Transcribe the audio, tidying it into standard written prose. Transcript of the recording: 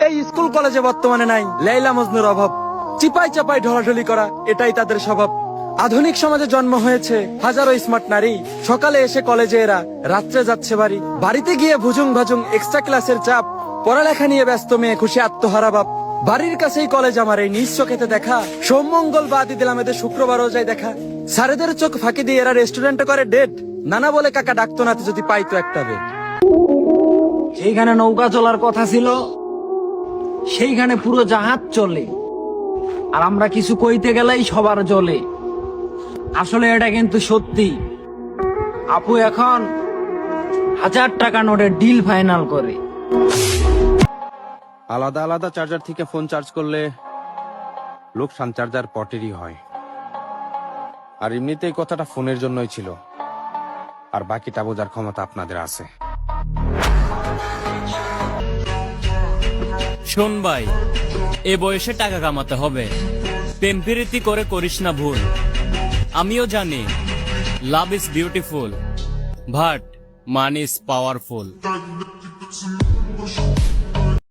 এই স্কুল কলেজে বর্তমানে নাই লাইলা মজনুর অভাব। চিপাই চাপাই ঢলাঢলি করা এটাই তাদের স্বভাব। আধুনিক সমাজে জন্ম হয়েছে হাজারো স্মার্ট নারী, সকালে এসে কলেজে এরা, রাত্রে যাচ্ছে বাড়ি। বাড়িতে গিয়ে ভুজুং ভাজুং এক্সট্রা ক্লাসের চাপ, পড়ালেখা নিয়ে ব্যস্ত মেয়ে খুশি আত্মহারা বাপ। বাড়ির কাছেই কলেজ আমার এই নিজ চোখেতে দেখা, সোমমঙ্গল বাদই দিলাম এদের শুক্রবারও যায় দেখা। স্যারেদের চোখ ফাঁকি দিয়ে এরা রেস্টুরেন্টে করে ডেট, নানা বলে কাকা ডাকতো নাতে যদি পাইতো একটা বেড। সেইখানে নৌকা চলার কথা ছিল, সেইখানে পুরো জাহাজ চলে, আর আমরা কিছু কইতে গেলেই সবার জলে। আসলে এটা কিন্তু সত্যি, আপু এখন 1000 টাকা নোটের ডিল ফাইনাল করে। আলাদা আলাদা চার্জার থেকে ফোন চার্জ করলে লোকসান চার্জার পটেরই হয়। আর এমনিতেই কথাটা ফোনের জন্যই ছিল, আর বাকিটা বোঝার ক্ষমতা আপনাদের আছে। শোন ভাই, এ বয়সে টাকা কামাতে হবে, প্রেম প্রীতি করে করিস না ভুল। আমিও জানি love is beautiful, but money is powerful.